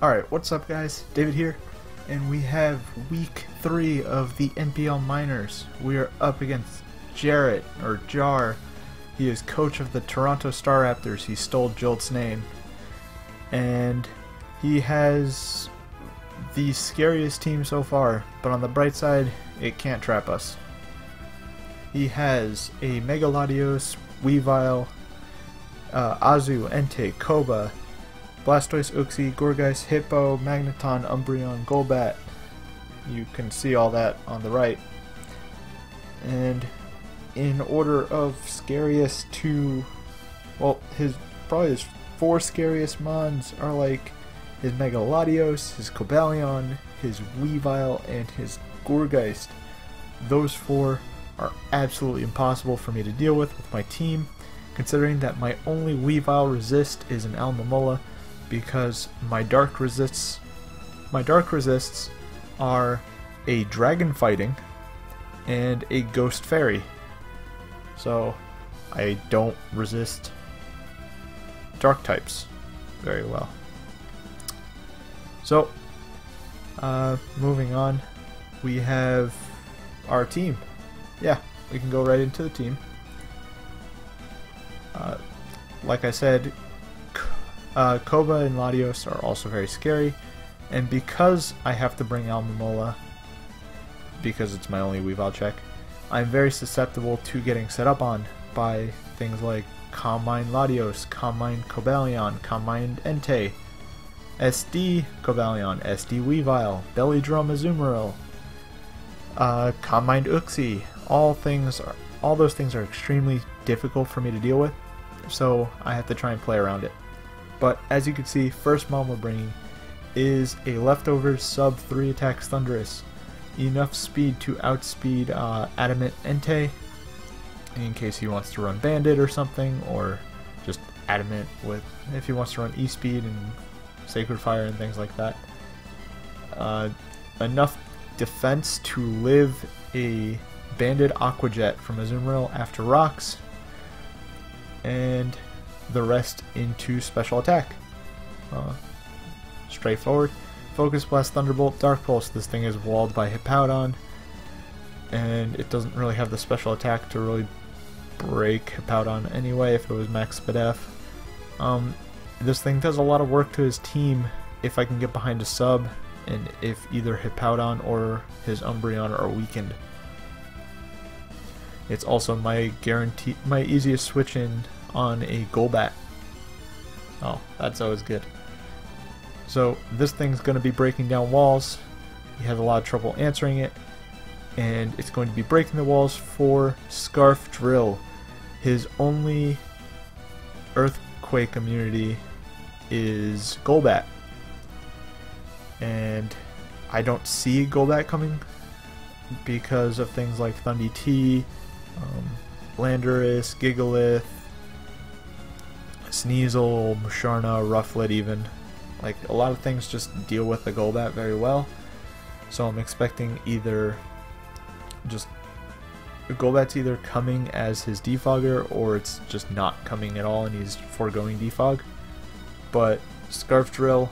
Alright, what's up guys? David here, and we have week 3 of the NPL Minors. We are up against Jarr. He is coach of the Toronto Staraptors. He stole Jolt's name. And he has the scariest team so far, but on the bright side, it can't trap us. He has a Mega Latios, Weavile, Azu, Entei, Koba, Blastoise, Uxie, Gourgeist, Hippo, Magneton, Umbreon, Golbat. You can see all that on the right. And in order of scariest to, well, probably his 4 scariest mons are like his Mega Latios, his Cobalion, his Weavile, and his Gourgeist. Those 4 are absolutely impossible for me to deal with my team, considering that my only Weavile resist is an Almamola, because my dark resists are a Dragon Fighting and a Ghost Fairy. So I don't resist dark types very well. So moving on, we have our team. Yeah, we can go right into the team. Like I said, Koba and Latios are also very scary, and because I have to bring Almamola, because it's my only Weavile check, I'm very susceptible to getting set up on by things like Combine Latios, Combine Cobalion, Combine Entei, SD Cobalion, SD Weavile, Belly Drum Azumarill, Combine Uxie. All those things are extremely difficult for me to deal with, so I have to try and play around it. But as you can see, first mon we're bringing is a leftover sub 3 attacks Thundurus. Enough speed to outspeed Adamant Entei, in case he wants to run Bandit or something, or just Adamant if he wants to run E-Speed and Sacred Fire and things like that. Enough defense to live a Banded Aqua Jet from Azumarill after rocks, and the rest into special attack. Straightforward. Focus Blast, Thunderbolt, Dark Pulse. This thing is walled by Hippowdon, and it doesn't really have the special attack to really break Hippowdon anyway if it was Max Spadef. This thing does a lot of work to his team if I can get behind a sub, and if either Hippowdon or his Umbreon are weakened. It's also my easiest switch in on a Golbat. Oh, that's always good. So this thing's going to be breaking down walls. He has a lot of trouble answering it, and it's going to be breaking the walls for Scarf Drill. His only Earthquake immunity is Golbat, and I don't see Golbat coming because of things like Thundy T, Landorus, Gigalith, Sneasel, Musharna, Rufflet even. Like, a lot of things just deal with the Golbat very well. So I'm expecting Golbat's either coming as his defogger, or it's just not coming at all and he's foregoing defog. But Scarf Drill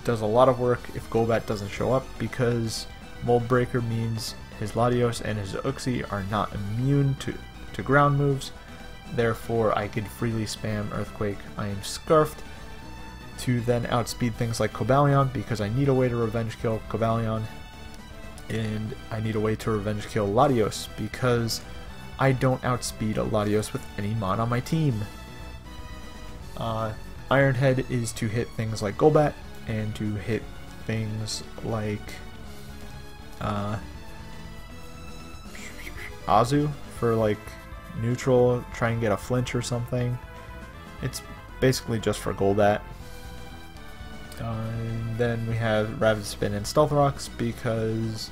does a lot of work if Golbat doesn't show up, because Mold Breaker means his Latios and his Uxie are not immune to ground moves. Therefore, I could freely spam Earthquake. I am Scarfed to then outspeed things like Cobalion, because I need a way to revenge kill Cobalion, and I need a way to revenge kill Latios, because I don't outspeed a Latios with any mon on my team. Iron Head is to hit things like Golbat, and to hit things like Azu for like neutral, try and get a flinch or something. It's basically just for Golbat. And then we have Rapid Spin and Stealth Rocks because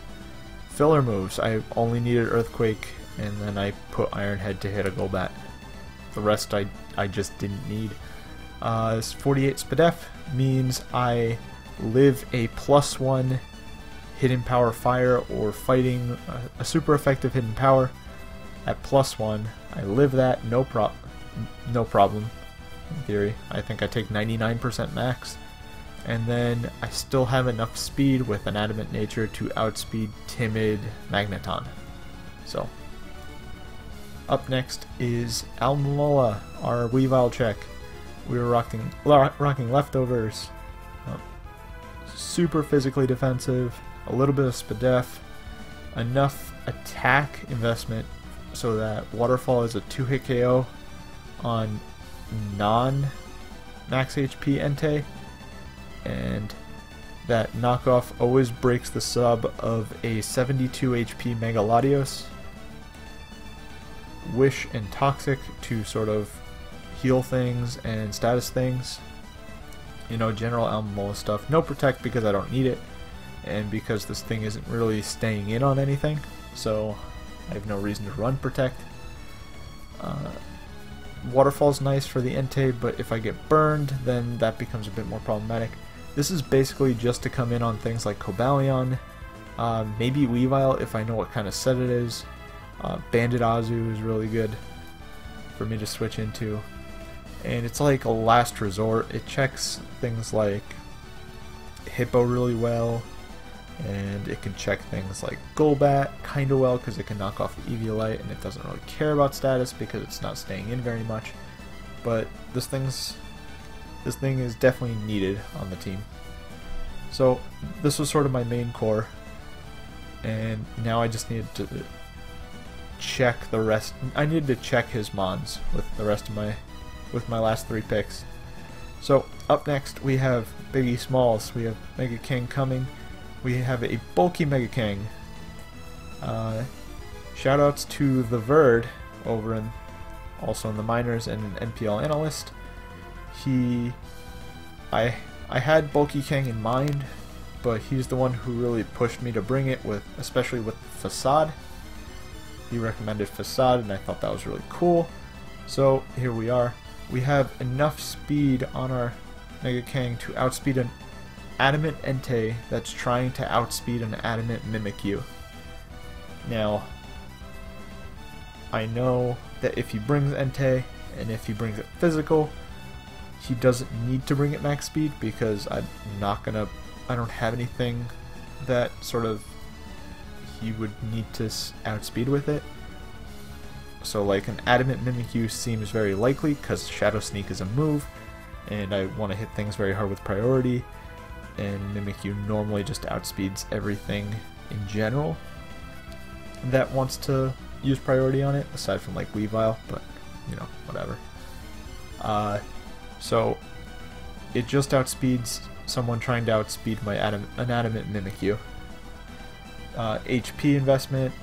filler moves. I only needed Earthquake, and then I put Iron Head to hit a Golbat. The rest I just didn't need. 48 Spadef means I live a +1 Hidden Power Fire or Fighting, a super effective Hidden Power at +1. I live that, no problem. In theory, I think I take 99% max. And then I still have enough speed with an Adamant Nature to outspeed Timid Magneton. So, up next is Alomomola, our Weavile check. We were rocking leftovers. Super physically defensive, a little bit of Spadef, enough attack investment so that Waterfall is a 2-hit KO on non-max HP Entei, and that knockoff always breaks the sub of a 72 HP Mega Latios. Wish and Toxic to sort of heal things and status things. You know, general Alomomola stuff. No Protect because I don't need it, and because this thing isn't really staying in on anything, so I have no reason to run Protect. Waterfall's nice for the Entei, but if I get burned, then that becomes a bit more problematic. This is basically just to come in on things like Cobalion, maybe Weavile if I know what kind of set it is. Bandit Azu is really good for me to switch into. And it's like a last resort. It checks things like Hippo really well, and it can check things like Golbat kind of well because it can knock off the Eviolite, and it doesn't really care about status because it's not staying in very much. But this thing is definitely needed on the team. So this was sort of my main core, and now I just needed to check the rest. I needed to check his mons with the rest of my last 3 picks. So up next we have Biggie Smalls. We have Mega King coming. We have a bulky Mega King. Shoutouts to the Verd over also in the minors and an NPL analyst. I had bulky King in mind, but he's the one who really pushed me to bring it, especially with Facade. He recommended Facade, and I thought that was really cool. So here we are. We have enough speed on our Mega King to outspeed an Adamant Entei that's trying to outspeed an Adamant Mimikyu. Now, I know that if he brings Entei, and if he brings it physical, he doesn't need to bring it max speed because I don't have anything that sort of he would need to outspeed with it. So like an Adamant Mimikyu seems very likely because Shadow Sneak is a move, and I want to hit things very hard with priority, and Mimikyu normally just outspeeds everything in general that wants to use priority on it, aside from like Weavile, but you know, whatever. So it just outspeeds someone trying to outspeed my an Adamant Mimikyu. HP investment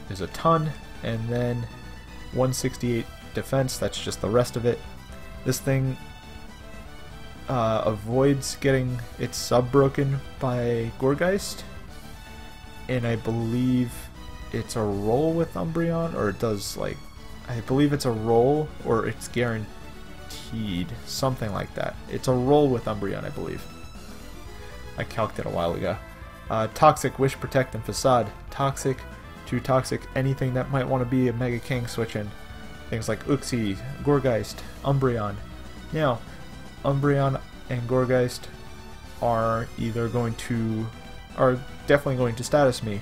is a ton, and then 168 defense, that's just the rest of it. This thing avoids getting its sub broken by Gourgeist, and I believe it's a roll with Umbreon, or it does, like, I believe it's a roll or it's guaranteed, something like that. It's a roll with Umbreon, I believe. I calced it a while ago. Toxic, Wish, Protect, and Facade. Toxic to Toxic anything that might want to be a Mega King switch in. Things like Uxie, Gourgeist, Umbreon. Now, Umbreon and Gourgeist are definitely going to status me.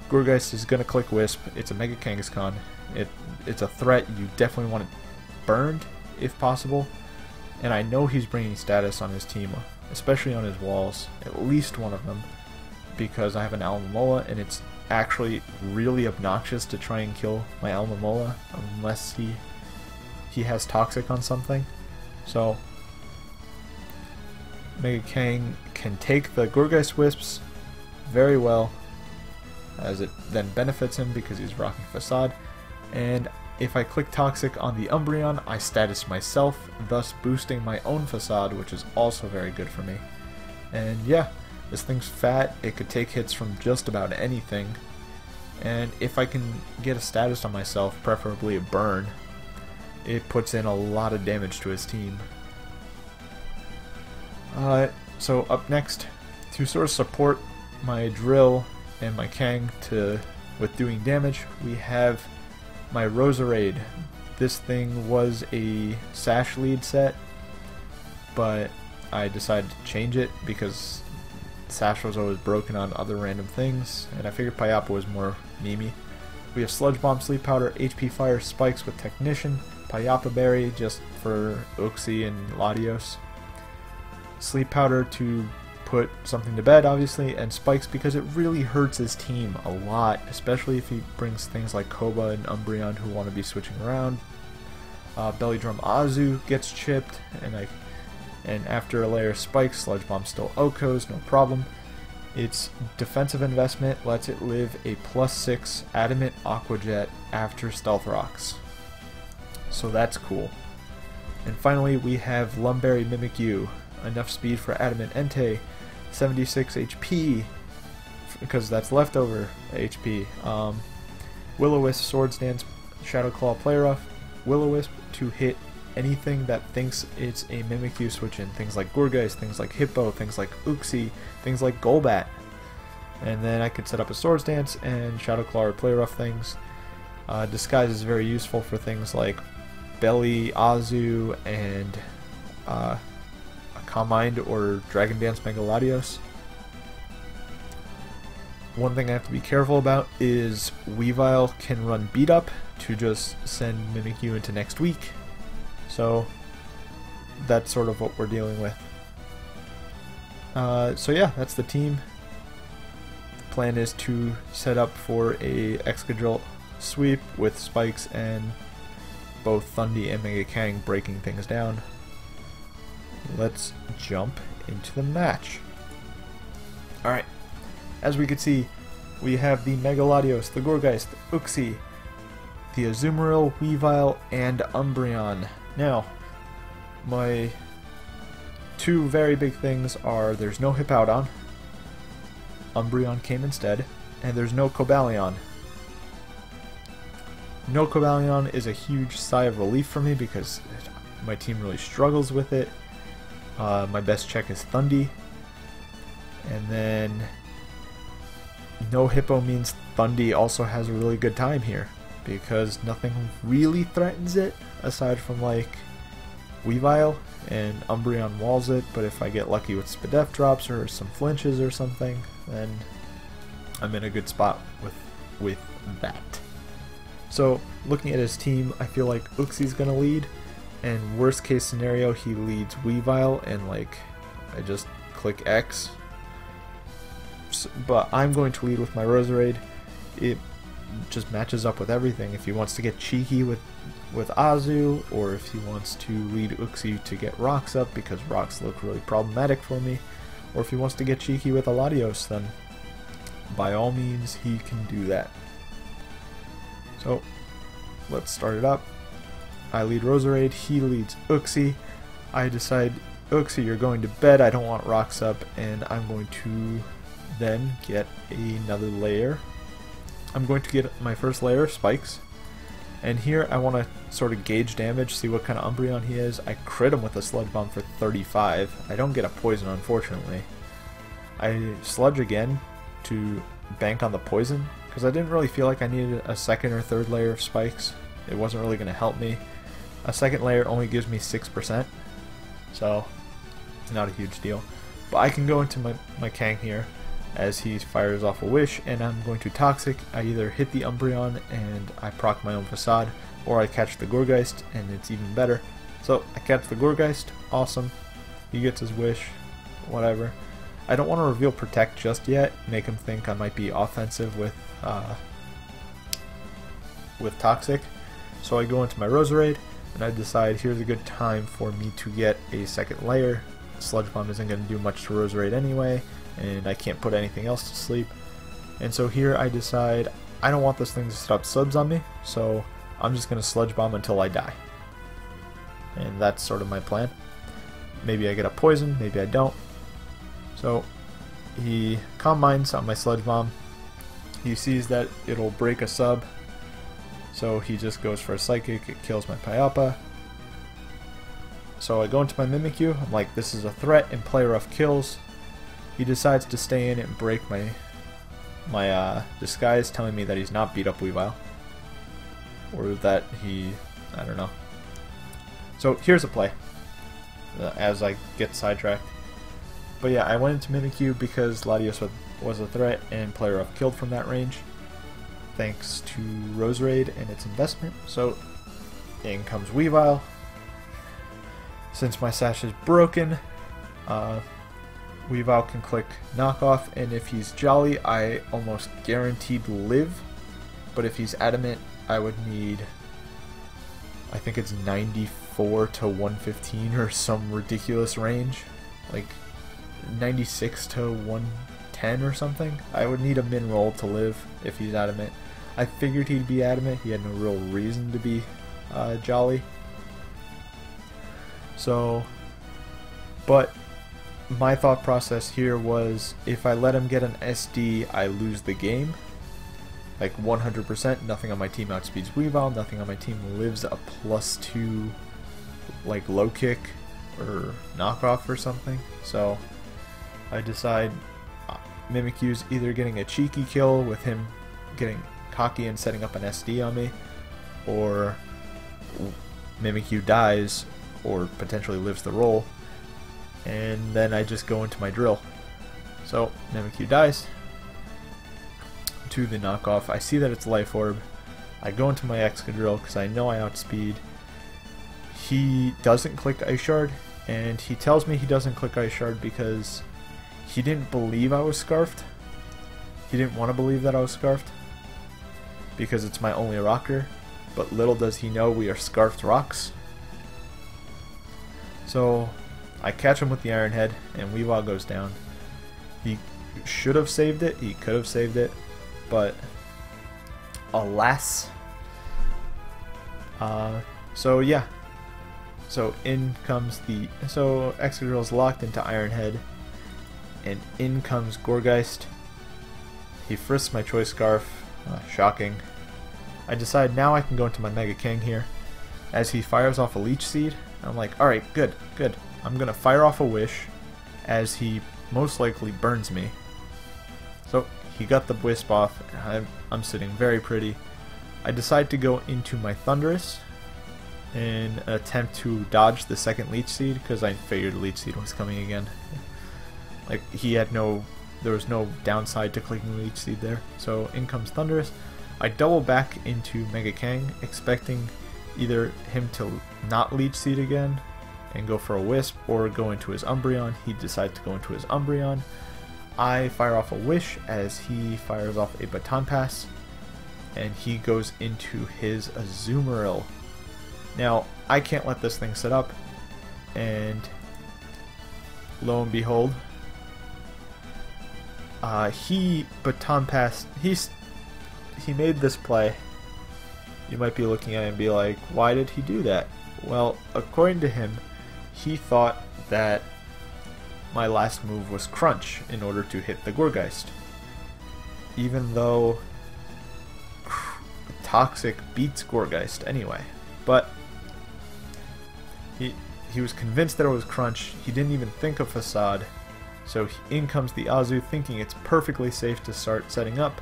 Gourgeist is going to click Wisp. It's a Mega Kangaskhan. It's a threat. You definitely want it burned if possible. And I know he's bringing status on his team, especially on his walls, at least one of them, because I have an Alomomola, and it's actually really obnoxious to try and kill my Alomomola unless he has Toxic on something. So Mega King can take the Gourgeist Wisps very well, as it then benefits him because he's rocking Facade, and if I click Toxic on the Umbreon, I status myself, thus boosting my own Facade, which is also very good for me. And yeah, this thing's fat, it could take hits from just about anything, and if I can get a status on myself, preferably a burn, it puts in a lot of damage to his team. So up next, to sort of support my Drill and my Kang with doing damage, we have my Roserade. This thing was a Sash lead set, but I decided to change it because Sash was always broken on other random things, and I figured Payapa was more memey. We have Sludge Bomb, Sleep Powder, HP Fire, Spikes with Technician, Payapa Berry just for Uxie and Latios, Sleep Powder to put something to bed obviously, and Spikes because it really hurts his team a lot, especially if he brings things like Koba and Umbreon who want to be switching around. Belly Drum Azu gets chipped, and after a layer of Spikes, Sludge Bomb still OHKOs, no problem. Its defensive investment lets it live a +6 Adamant Aqua Jet after Stealth Rocks. So that's cool. And finally we have Lumberry Mimikyu. Enough speed for Adamant Entei, 76 HP, because that's leftover HP. Will-O-Wisp, Swords Dance, Shadow Claw, Play Rough. Will-O-Wisp to hit anything that thinks it's a Mimikyu switch in, things like Gourgeist, things like Hippo, things like Uxie, things like Golbat. And then I could set up a Swords Dance and Shadow Claw or Play Rough things. Disguise is very useful for things like Belly, Azu, and Calm Mind or Dragon Dance Mega Latios. One thing I have to be careful about is Weavile can run Beat Up to just send Mimikyu into next week. So that's sort of what we're dealing with. So yeah, that's the team. The plan is to set up for a Excadrill sweep with Spikes and both Thundy and Mega Kang breaking things down. Let's jump into the match. Alright, as we can see, we have the Mega Latios, the Gourgeist, the Uxie, the Azumarill, Weavile, and Umbreon. Now, my two very big things are there's no Hippowdon, Umbreon came instead, and there's no Cobalion. No Cobalion is a huge sigh of relief for me because my team really struggles with it. My best check is Thundy, and then no Hippo means Thundy also has a really good time here because nothing really threatens it aside from like Weavile, and Umbreon walls it, but if I get lucky with Spadef drops or some flinches or something, then I'm in a good spot with that. So looking at his team, I feel like Uxie's gonna lead, and worst case scenario he leads Weavile and like I just click X. But I'm going to lead with my Roserade. It just matches up with everything. If he wants to get cheeky with Azu, or if he wants to lead Uxie to get rocks up because rocks look really problematic for me, or if he wants to get cheeky with a Latios, then by all means he can do that. So let's start it up. I lead Roserade, he leads Uxie. I decide, Uxie, you're going to bed, I don't want rocks up, and I'm going to then get another layer. I'm going to get my first layer of Spikes, and here I want to sort of gauge damage, see what kind of Umbreon he is. I crit him with a Sludge Bomb for 35. I don't get a poison, unfortunately. I sludge again to bank on the poison because I didn't really feel like I needed a second or third layer of Spikes. It wasn't really going to help me. A second layer only gives me 6%, so it's not a huge deal. But I can go into my Kang here as he fires off a Wish, and I'm going to Toxic. I either hit the Umbreon and I proc my own Facade, or I catch the Gourgeist and it's even better. So I catch the Gourgeist, awesome. He gets his Wish, whatever. I don't want to reveal Protect just yet, make him think I might be offensive with Toxic. So I go into my Roserade and I decide here's a good time for me to get a second layer. Sludge Bomb isn't going to do much to Roserade anyway, and I can't put anything else to sleep. And so here I decide I don't want this thing to stop subs on me, so I'm just going to Sludge Bomb until I die. And that's sort of my plan. Maybe I get a poison, maybe I don't. So he Calm Minds on my Sludge Bomb. He sees that it'll break a sub, so he just goes for a Psychic. It kills my Payapa. So I go into my Mimikyu. I'm like, this is a threat, and Play Rough kills. He decides to stay in it and break my Disguise, telling me that he's not beat up Weavile, or that he, I don't know. So here's a play. as I get sidetracked. But yeah, I went into Mimikyu because Latios was a threat and player I've killed from that range, thanks to Roserade and its investment. So in comes Weavile. Since my sash is broken, Weavile can click knockoff, and if he's Jolly, I almost guaranteed live. But if he's adamant, I would need, I think it's 94 to 115 or some ridiculous range, like 96 to 110 or something. I would need a min roll to live if he's adamant. I figured he'd be adamant. He had no real reason to be Jolly. So, but my thought process here was, if I let him get an SD, I lose the game. Like 100%, nothing on my team outspeeds Weavile, nothing on my team lives a +2 like low kick or knockoff or something. So I decide Mimikyu's either getting a cheeky kill with him getting cocky and setting up an SD on me, or Mimikyu dies or potentially lives the roll, and then I just go into my drill. So Mimikyu dies to the knockoff. I see that it's Life Orb. I go into my Excadrill because I know I outspeed. He doesn't click Ice Shard, and he tells me he doesn't click Ice Shard because he didn't believe I was Scarfed. He didn't want to believe that I was Scarfed because it's my only rocker, but little does he know we are Scarfed rocks. So I catch him with the Iron Head, and Weavile goes down. He should have saved it, he could have saved it, but alas. So yeah. So in comes the... So Excadrill's locked into Iron Head, and in comes Gourgeist. He frisks my Choice Scarf. Shocking. I decide now I can go into my Mega King here, as he fires off a Leech Seed. I'm like, alright, good, good. I'm gonna fire off a Wish, as he most likely burns me. So he got the Wisp off. I'm sitting very pretty. I decide to go into my Thundurus and attempt to dodge the second Leech Seed, because I figured Leech Seed was coming again. Like, there was no downside to clicking Leech Seed there. So in comes Thundurus. I double back into Mega Kang, expecting either him to not Leech Seed again and go for a Wisp, or go into his Umbreon. He decides to go into his Umbreon. I fire off a Wish as he fires off a Baton Pass, and he goes into his Azumarill. Now, I can't let this thing sit up, and lo and behold, he Baton Passed. He made this play. You might be looking at it and be like, why did he do that? Well, according to him, he thought that my last move was Crunch in order to hit the Gourgeist. Even though Toxic beats Gourgeist anyway. But he was convinced that it was Crunch. He didn't even think of Facade. So in comes the Azu, thinking it's perfectly safe to start setting up.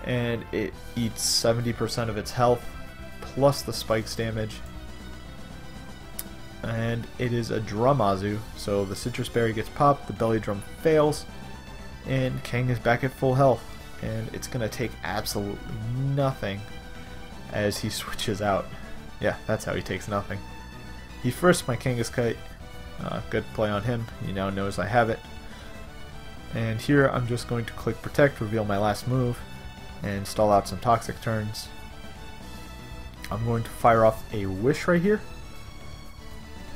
And it eats 70% of its health, plus the spikes damage. And it is a Drum Azu, so the Citrus Berry gets popped, the Belly Drum fails, and Kang is back at full health. And it's going to take absolutely nothing as he switches out. Yeah, that's how he takes nothing. He first my Kangaskite. Good play on him. He now knows I have it. And here I'm just going to click Protect, reveal my last move, and stall out some Toxic turns. I'm going to fire off a Wish right here,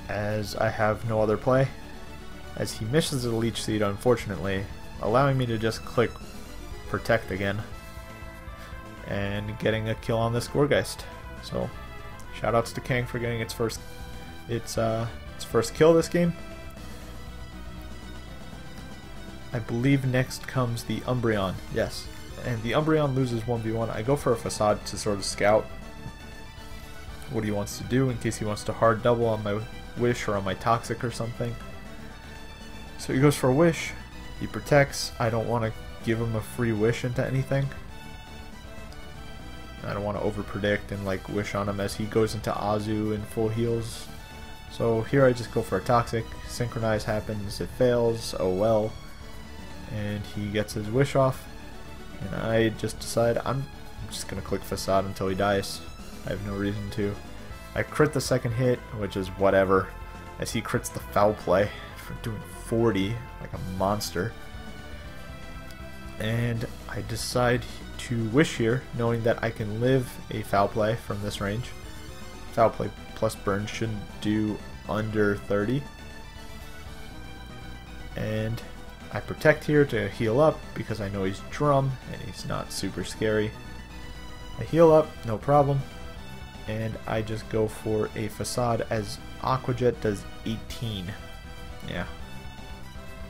as I have no other play, as he misses the Leech Seed, unfortunately, allowing me to just click Protect again and getting a kill on this Gourgeist. So shoutouts to Kang for getting its first kill this game. I believe next comes the Umbreon. Yes, and the Umbreon loses 1v1. I go for a Facade to sort of scout what he wants to do in case he wants to hard double on my Wish or on my Toxic or something. So he goes for a Wish. He protects. I don't want to give him a free Wish into anything. I don't want to overpredict and like Wish on him as he goes into Azu and full heals. So here I just go for a Toxic. Synchronize happens, it fails, oh well. And he gets his wish off. And I just decide I'm just going to click Facade until he dies. I have no reason to. I crit the second hit, which is whatever, as he crits the Foul Play for doing 40 like a monster. And I decide to wish here, knowing that I can live a Foul Play from this range. Foul Play plus burn shouldn't do under 30. And I protect here to heal up because I know he's Drum and he's not super scary. I heal up, no problem. And I just go for a Facade as Aqua Jet does 18. Yeah.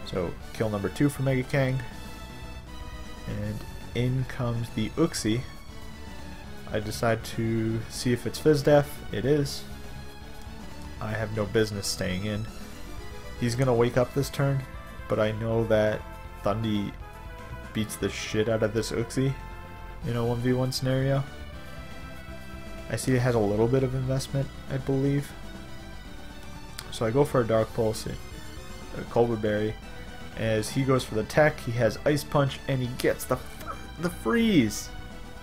So kill number 2 for Mega Kang. And in comes the Uxie. I decide to see if it's Fizz Def. It is. I have no business staying in. He's gonna wake up this turn, but I know that Thundy beats the shit out of this Uxie in a 1v1 scenario. I see it has a little bit of investment, I believe. So I go for a Dark Pulse, a Colbur Berry. As he goes for the tech, he has Ice Punch, and he gets the freeze.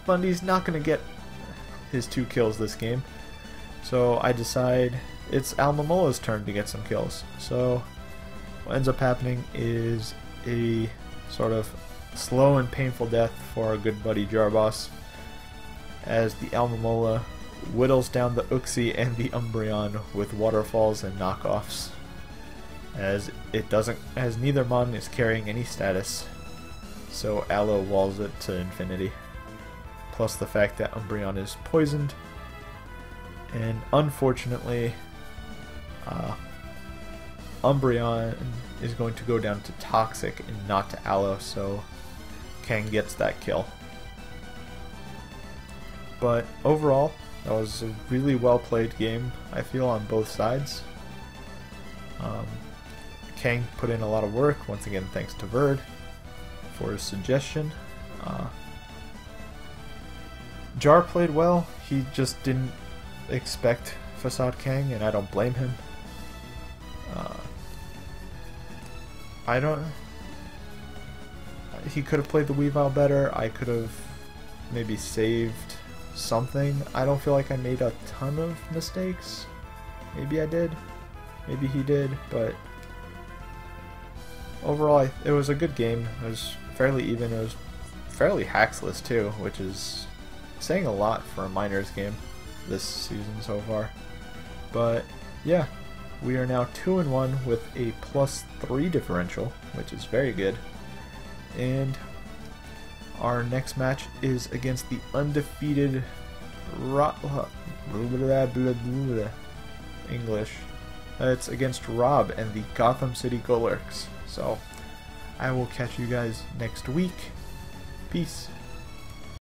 Thundy's not going to get his 2 kills this game. So I decide it's Almamola's turn to get some kills. So what ends up happening is a sort of slow and painful death for our good buddy Jarr Boss, as the Almamola whittles down the Uxie and the Umbreon with waterfalls and knockoffs, as neither Mon is carrying any status, so Aloe walls it to infinity, plus the fact that Umbreon is poisoned, and unfortunately Umbreon is going to go down to Toxic and not to Aloe, so Kang gets that kill. But overall, that was a really well played game, I feel, on both sides. Kang put in a lot of work, once again thanks to Verd for his suggestion. Jarr played well, he just didn't expect Facade Kang, and I don't blame him. He could have played the Weavile better, I could have maybe saved something. I don't feel like I made a ton of mistakes. Maybe I did, maybe he did, but overall it was a good game. It was fairly even, it was fairly hacksless too, which is saying a lot for a minors game this season so far. But yeah, we are now 2-1 with a +3 differential, which is very good. And our next match is against the undefeated English. It's against Rob and the Gotham City Golurks. So I will catch you guys next week. Peace.